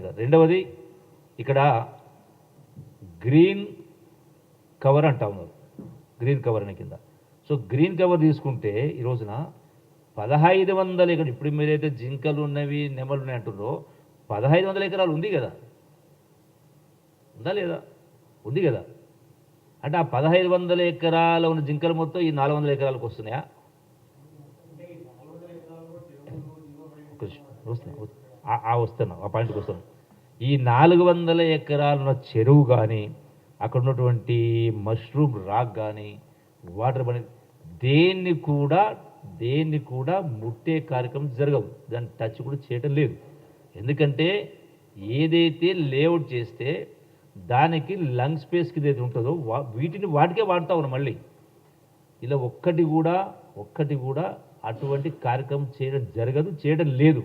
కరెక్ట్గా. రెండవది ఇక్కడ గ్రీన్ కవర్ అంటా ఉన్నారు, గ్రీన్ కవర్ అనే కింద. సో గ్రీన్ కవర్ తీసుకుంటే ఈ రోజున 1500 ఎకరాలు, ఇప్పుడు మీరైతే జింకలు ఉన్నవి నెమలు ఉన్నాయి అంటున్నారో 1500 ఎకరాలు ఉంది కదా, ఉందా లేదా? ఉంది కదా. అంటే ఆ 1500 ఎకరాల ఉన్న జింకలు మొత్తం ఈ 400 ఎకరాలకు వస్తున్నాయా? వస్తున్నాం, ఆ పాయింట్కి వస్తున్నాం. ఈ 400 ఎకరాల చెరువు కానీ, అక్కడ ఉన్నటువంటి మష్రూమ్ రాక్ కానీ, వాటర్ బని, దేన్ని కూడా ముట్టే కార్యక్రమం జరగదు, దాన్ని టచ్ కూడా చేయటం లేదు. ఎందుకంటే ఏదైతే లేఅవుట్ చేస్తే దానికి లంగ్ స్పేస్కి ఏదైతే ఉంటుందో వాటికే వాడుతూ ఉన్నాం. మళ్ళీ ఇలా ఒక్కటి కూడా అటువంటి కార్యక్రమం చేయడం జరగదు, చేయడం లేదు.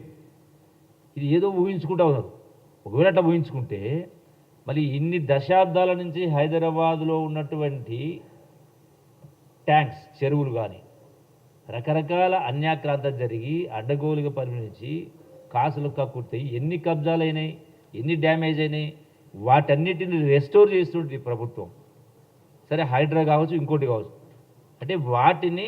ఇది ఏదో ఊహించుకుంటా ఉన్నారు. ఒకవేళ అట్లా ఊహించుకుంటే మళ్ళీ ఇన్ని దశాబ్దాల నుంచి హైదరాబాదులో ఉన్నటువంటి ట్యాంక్స్, చెరువులు కానీ రకరకాల అన్యాక్రాంతం జరిగి అడ్డగోలుగా పరిగణించి కాసులు కక్కుర్తాయి, ఎన్ని కబ్జాలు అయినాయి, ఎన్ని డ్యామేజ్ అయినాయి, వాటన్నిటిని రెస్టోర్ చేస్తుంది ప్రభుత్వం. సరే హైడ్రా కావచ్చు, ఇంకోటి కావచ్చు, అంటే వాటిని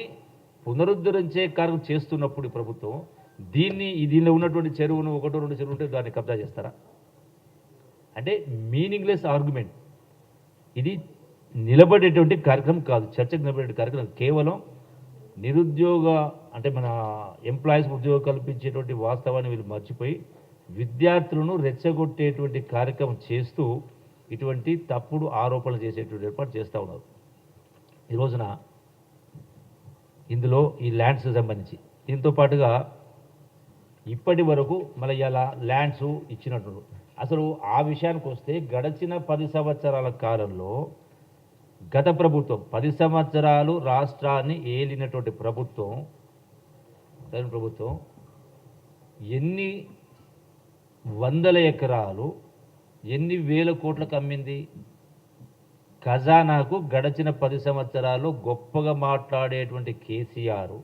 పునరుద్ధరించే కార్యం చేస్తున్నప్పుడు ప్రభుత్వం దీనిలో ఉన్నటువంటి చెరువును, 1-2 చెరువు ఉంటే దాన్ని కబ్జా చేస్తారా? అంటే మీనింగ్లెస్ ఆర్గ్యుమెంట్. ఇది నిలబడేటువంటి కార్యక్రమం కాదు, చర్చకు నిలబడే కార్యక్రమం. కేవలం నిరుద్యోగ, అంటే మన ఎంప్లాయీస్ ఉద్యోగం కల్పించేటువంటి వాస్తవాన్ని వీళ్ళు మర్చిపోయి విద్యార్థులను రెచ్చగొట్టేటువంటి కార్యక్రమం చేస్తూ ఇటువంటి తప్పుడు ఆరోపణలు చేసేటువంటి ఏర్పాటు చేస్తూ ఉన్నారు. ఈ రోజున ఇందులో ఈ ల్యాండ్స్కి సంబంధించి దీంతో పాటుగా ఇప్పటి వరకు మళ్ళీ ఇలా ల్యాండ్స్ ఇచ్చినట్టు, అసలు ఆ విషయానికి వస్తే గడిచిన 10 సంవత్సరాల కాలంలో గత ప్రభుత్వం 10 సంవత్సరాలు రాష్ట్రాన్ని ఏలినటువంటి ప్రభుత్వం ఎన్ని వందల ఎకరాలు, ఎన్ని వేల కోట్లకు అమ్మింది? ఖజానాకు గడిచిన 10 సంవత్సరాలు గొప్పగా మాట్లాడేటువంటి కేసీఆర్,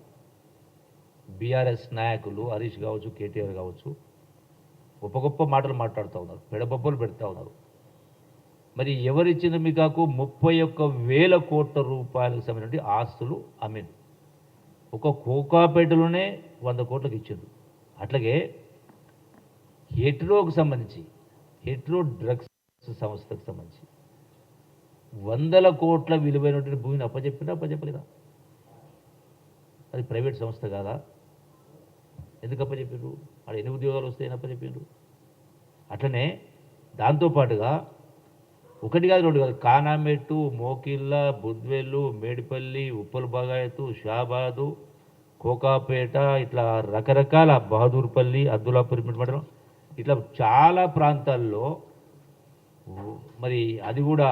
బీఆర్ఎస్ నాయకులు హరీష్ కావచ్చు, కేటీఆర్ కావచ్చు, గొప్ప మాటలు మాట్లాడుతూ ఉన్నారు, పెడబొబ్బలు పెడతా ఉన్నారు. మరి ఎవరిచ్చిన మీకు 31,000 కోట్ల రూపాయలకు సంబంధించిన ఆస్తులు అమ్మింది. ఒక కోకాపేటలోనే 100 కోట్లకు ఇచ్చింది. అట్లాగే హెట్రోకు సంబంధించి, హెట్రో డ్రగ్స్ సంస్థకు సంబంధించి 100 కోట్ల విలువైనటువంటి భూమిని అప్పచెప్పలేదా? అది ప్రైవేట్ సంస్థ కాదా? ఎందుకు అప్పచెప్పారు? అక్కడ ఎన్ని ఉద్యోగాలు వస్తాయని అప్పచెప్పారు? అట్లనే దాంతోపాటుగా 1 కాదు 2 కాదు, కానామెట్టు, మోకిళ్ళ, బుద్వేలు, మేడిపల్లి, ఉప్పల్ బగాయతు, షాబాదు, కోకాపేట, ఇట్లా రకరకాల బహదూర్పల్లి, అబ్దుల్లాపూర్ మండలం, ఇట్లా చాలా ప్రాంతాల్లో మరి అది కూడా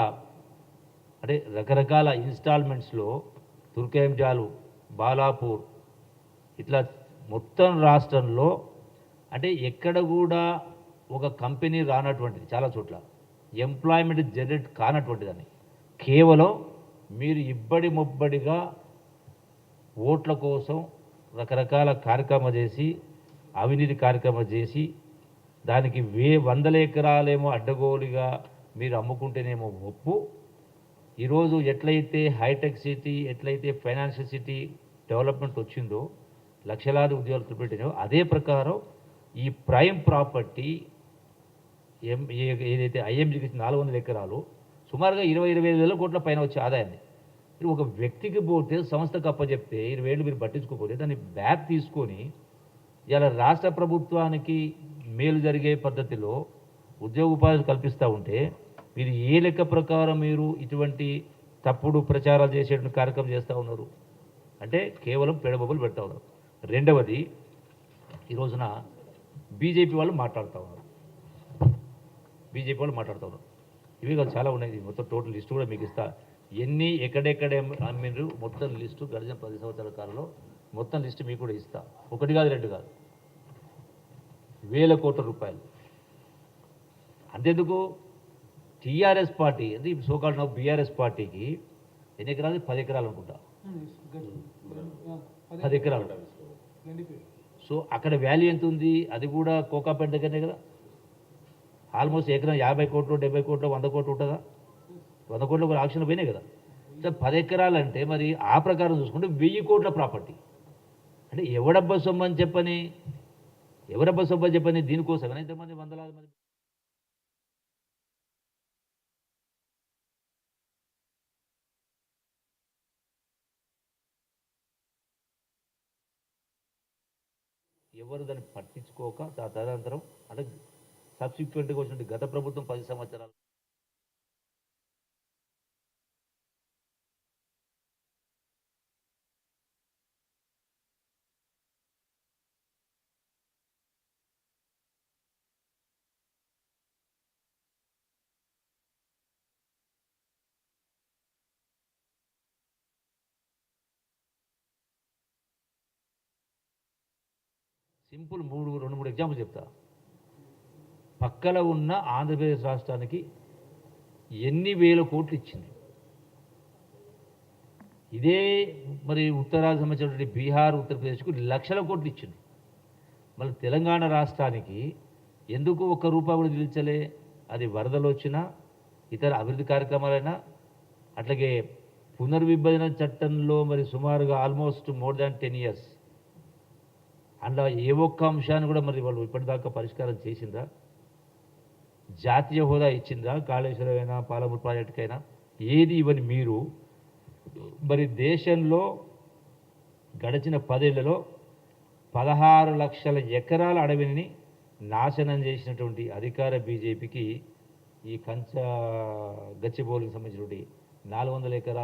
అంటే రకరకాల ఇన్స్టాల్మెంట్స్లో తుర్కేంజాలు, బాలాపూర్, ఇట్లా మొత్తం రాష్ట్రంలో అంటే ఎక్కడ కూడా ఒక కంపెనీ రానటువంటిది, చాలా చోట్ల ఎంప్లాయ్మెంట్ జనరేట్ కానటువంటిదని కేవలం మీరు ఇబ్బడి ముబ్బడిగా ఓట్ల కోసం రకరకాల కార్యక్రమం చేసి, అవినీతి కార్యక్రమం చేసి, దానికి 100 ఎకరాలేమో అడ్డగోలుగా మీరు అమ్ముకుంటేనేమో ఒప్పు. ఈరోజు ఎట్లయితే హైటెక్ సిటీ, ఎట్లయితే ఫైనాన్షియల్ సిటీ డెవలప్మెంట్ వచ్చిందో, లక్షలాది ఉద్యోగాలు పెట్టినో, అదే ప్రకారం ఈ ప్రైమ్ ప్రాపర్టీ ఏదైతే ఐఎంజీకి 400 ఎకరాలు సుమారుగా 25 వేల కోట్ల పైన వచ్చే ఆదాయాన్ని మీరు ఒక వ్యక్తికి పోతే, సంస్థకు అప్పచెప్తే 20 ఏళ్ళు మీరు పట్టించుకోకపోతే దాన్ని బ్యాక్ తీసుకొని ఇలా రాష్ట్ర ప్రభుత్వానికి మేలు జరిగే పద్ధతిలో ఉద్యోగ ఉపాధి కల్పిస్తూ ఉంటే మీరు ఏ లెక్క ప్రకారం మీరు ఇటువంటి తప్పుడు ప్రచారాలు చేసేటువంటి కార్యక్రమం చేస్తూ ఉన్నారు? అంటే కేవలం పెడబొబ్బలు పెడతా ఉన్నారు. రెండవది, ఈ రోజున బీజేపీ వాళ్ళు మాట్లాడుతూ ఉన్నారు. ఇవి కాదు, చాలా ఉన్నాయి. మొత్తం టోటల్ లిస్టు కూడా మీకు ఇస్తా. ఎక్కడెక్కడ అమ్మిండ్రు మొత్తం లిస్టు గడిచిన 10 సంవత్సరాల కాలంలో మొత్తం లిస్టు మీకు కూడా ఇస్తా. 1 కాదు 2 కాదు, వేల కోట్ల రూపాయలు. అంతెందుకు, టీఆర్ఎస్ పార్టీ అంటే సోకాల్డ్ బీఆర్ఎస్ పార్టీకి ఎన్ని ఎకరాలు? 10 ఎకరాలు అనుకుంటా, 10 ఎకరాలు. సో అక్కడ వాల్యూ ఎంత ఉంది? అది కూడా కోకాపేట దగ్గరనే కదా. ఆల్మోస్ట్ ఎకరం 50 కోట్లు 70 కోట్లు 100 కోట్లు ఉంటుందా? 100 కోట్లు కూడా ఆక్షన్లు పోయినాయి కదా. సో 10 ఎకరాలు అంటే మరి ఆ ప్రకారం చూసుకుంటే 1000 కోట్ల ప్రాపర్టీ. అంటే ఎవడబ్బా సొమ్ము అని చెప్పని, ఎవరబ్బా సొమ్ము అని చెప్పని దీనికోసమైనా ఇంతమంది వందలాది మంది ఎవరు దాన్ని పట్టించుకోక తదనంతరం అంటే సబ్సిక్వెంట్గా వచ్చినట్టు గత ప్రభుత్వం 10 సంవత్సరాలు సింపుల్ 2-3 ఎగ్జాంపుల్ చెప్తా. పక్కన ఉన్న ఆంధ్రప్రదేశ్ రాష్ట్రానికి ఎన్ని వేల కోట్లు ఇచ్చింది. ఇదే మరి ఉత్తరాది సంబంధించినటువంటి బీహార్ ఉత్తరప్రదేశ్కు లక్షల కోట్లు ఇచ్చింది. మళ్ళీ తెలంగాణ రాష్ట్రానికి ఎందుకు ఒక్క రూపాయి కూడా నిలిచలే? అది వరదలు వచ్చినా ఇతర అభివృద్ధి కార్యక్రమాలైనా అట్లాగే పునర్విభజన చట్టంలో మరి సుమారుగా ఆల్మోస్ట్ మోర్ దాన్ 10 years అందులో ఏ ఒక్క అంశాన్ని కూడా మరి వాళ్ళు ఇప్పటిదాకా పరిష్కారం చేసిందా? జాతీయ హోదా ఇచ్చిందా? కాళేశ్వరమైనా పాలమూరు ప్రాజెక్టుకైనా ఏది ఇవని మీరు మరి దేశంలో గడిచిన 10 ఏళ్లలో 16 లక్షల ఎకరాల అడవిని నాశనం చేసినటువంటి అధికార బీజేపీకి ఈ గచ్చిబౌలికి సంబంధించినటువంటి 400 ఎకరాల